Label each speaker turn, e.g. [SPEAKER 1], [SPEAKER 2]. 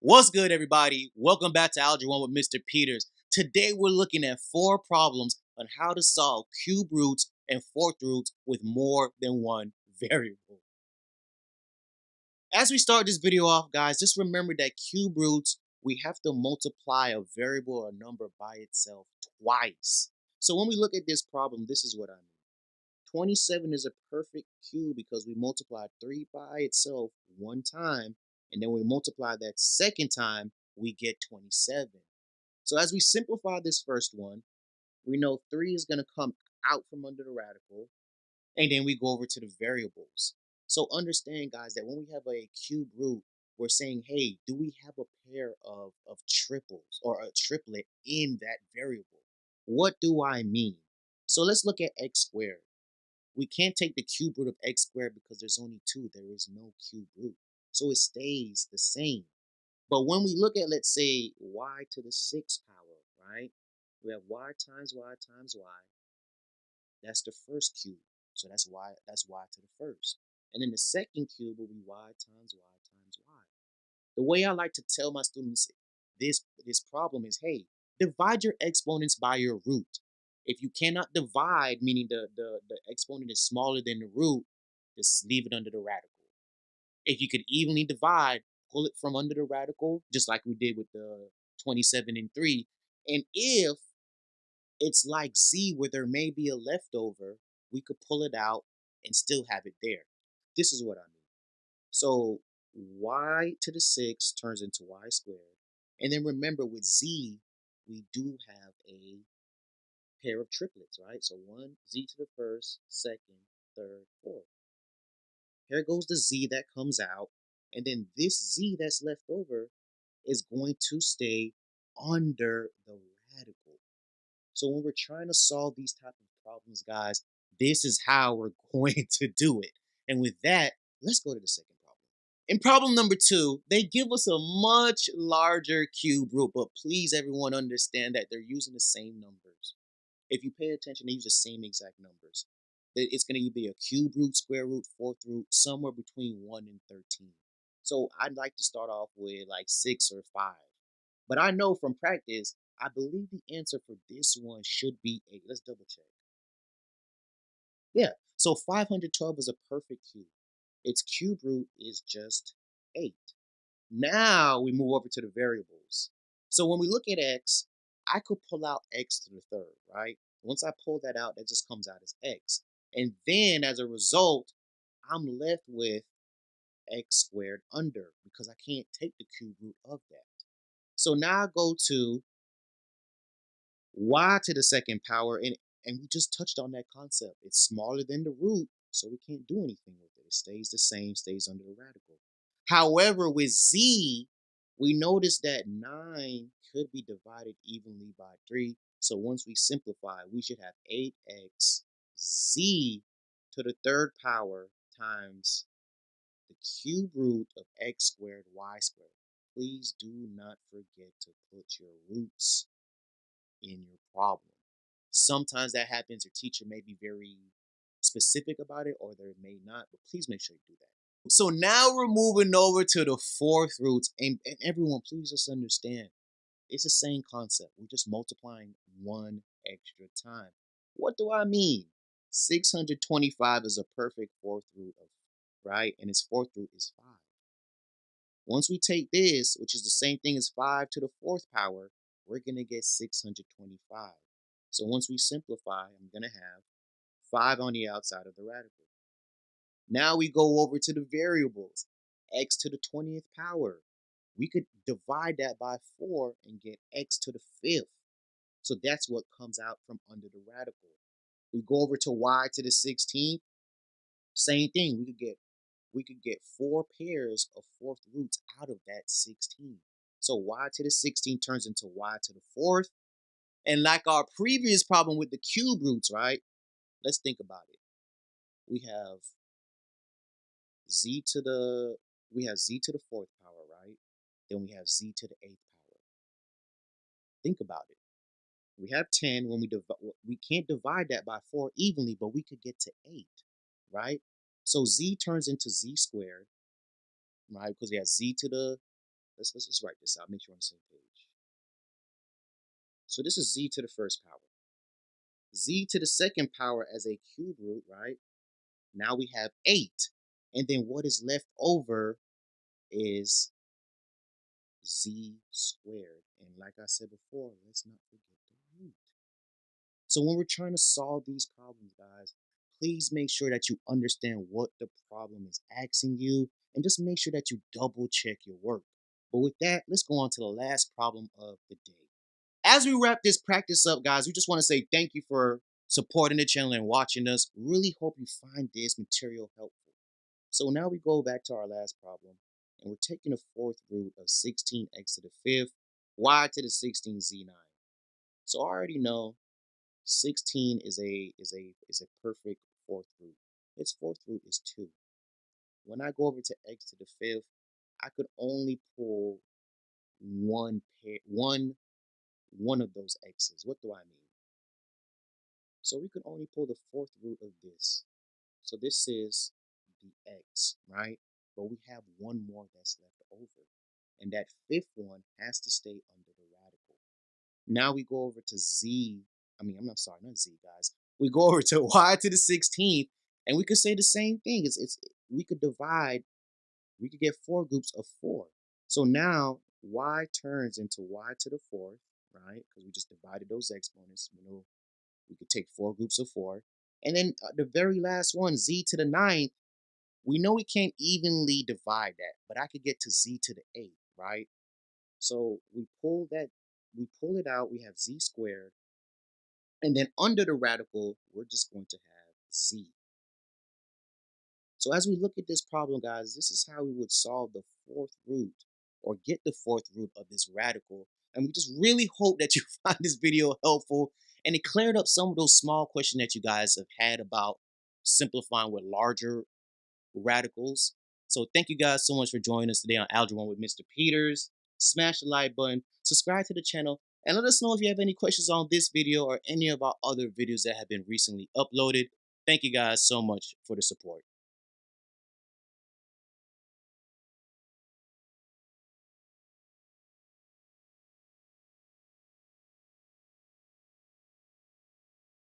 [SPEAKER 1] What's good, everybody? Welcome back to Algebra 1 with Mr. Peters. Today, we're looking at 4 problems on how to solve cube roots and fourth roots with more than one variable. As we start this video off, guys, just remember that cube roots, we have to multiply a variable or a number by itself twice. So when we look at this problem, this is what I mean. 27 is a perfect cube because we multiplied 3 by itself one time, and then we multiply that second time, we get 27. So as we simplify this first one, we know 3 is going to come out from under the radical, and then we go over to the variables. So understand, guys, that when we have a cube root, we're saying, hey, do we have a pair of triples or a triplet in that variable? What do I mean? So let's look at x squared. We can't take the cube root of x squared because there's only 2. There is no cube root. So it stays the same. But when we look at, let's say, y to the 6th power, right? We have y times y times y. That's the first cube. So that's y to the first. And then the second cube will be y times y times y. The way I like to tell my students this problem is, hey, divide your exponents by your root. If you cannot divide, meaning the exponent is smaller than the root, just leave it under the radical. If you could evenly divide, pull it from under the radical, just like we did with the 27 and 3. And if it's like z where there may be a leftover, we could pull it out and still have it there. This is what I mean. So y to the 6 turns into y squared. And then remember, with z, we do have a pair of triplets, right? So z to the first, second, third, fourth. Here goes the z that comes out. And then this z that's left over is going to stay under the radical. So when we're trying to solve these type of problems, guys, this is how we're going to do it. And with that, let's go to the second problem. In problem number 2, they give us a much larger cube root, but please everyone understand that they're using the same numbers. If you pay attention, they use the same exact numbers. It's going to be a cube root, square root, fourth root, somewhere between 1 and 13. So I'd like to start off with like 6 or 5. But I know from practice, I believe the answer for this one should be 8. Let's double check. Yeah, so 512 is a perfect cube. Its cube root is just 8. Now we move over to the variables. So when we look at x, I could pull out x to the third, right? Once I pull that out, that just comes out as x. And then as a result, I'm left with x squared under because I can't take the cube root of that. So now I go to y to the second power, and we just touched on that concept. It's smaller than the root, so we can't do anything with it. It stays the same, stays under the radical. However, with z, we notice that 9 could be divided evenly by 3. So once we simplify, we should have 8x z to the third power times the cube root of x squared y squared. Please do not forget to put your roots in your problem. Sometimes that happens. Your teacher may be very specific about it, or they may not, but please make sure you do that. So now we're moving over to the fourth roots, and everyone, please just understand, it's the same concept. We're just multiplying one extra time. What do I mean? 625 is a perfect fourth root of, right? And its fourth root is 5. Once we take this, which is the same thing as 5 to the fourth power, we're going to get 625. So once we simplify, I'm going to have 5 on the outside of the radical. Now we go over to the variables. X to the 20th power. We could divide that by 4 and get x to the 5th. So that's what comes out from under the radical. We go over to y to the 16th. Same thing. We could get 4 pairs of fourth roots out of that 16. So y to the 16 turns into y to the 4th. And like our previous problem with the cube roots, right? Let's think about it. We have z to the 4th power, right? Then we have z to the 8th power. Think about it. We have 10. When we can't divide that by 4 evenly, but we could get to 8, right? So z turns into z squared, right? Because we have z to the Let's write this out. Make sure we're on the same page. So this is z to the first power. Z to the second power as a cube root, right? Now we have 8. And then what is left over is z squared. And like I said before, let's not forget the root. So when we're trying to solve these problems, guys, please make sure that you understand what the problem is asking you and just make sure that you double check your work. But with that, let's go on to the last problem of the day. As we wrap this practice up, guys, we just want to say thank you for supporting the channel and watching us. Really hope you find this material helpful. So now we go back to our last problem, and we're taking the fourth root of 16x to the fifth, y to the 16z9. So I already know 16 is a perfect fourth root. Its fourth root is 2. When I go over to x to the fifth, I could only pull one of those x's. What do I mean? So we can only pull the fourth root of this. So this is the x, right? But we have one more that's left over. And that fifth one has to stay under the radical. Now we go over to I'm not sorry, not z, guys. We go over to y to the 16th, and we could say the same thing. We could divide, we could get 4 groups of 4. So now y turns into y to the 4th, right? Because we just divided those exponents. We could take 4 groups of 4. And then the very last one, z to the 9th, we know we can't evenly divide that, but I could get to z to the 8th, right? So we pull it out, we have z squared. And then under the radical, we're just going to have z. So as we look at this problem, guys, this is how we would solve the fourth root or get the fourth root of this radical. And we just really hope that you find this video helpful and it cleared up some of those small questions that you guys have had about simplifying with larger radicals. So thank you guys so much for joining us today on Algebra 1 with Mr. Peters. Smash the like button, subscribe to the channel, and let us know if you have any questions on this video or any of our other videos that have been recently uploaded. Thank you guys so much for the support.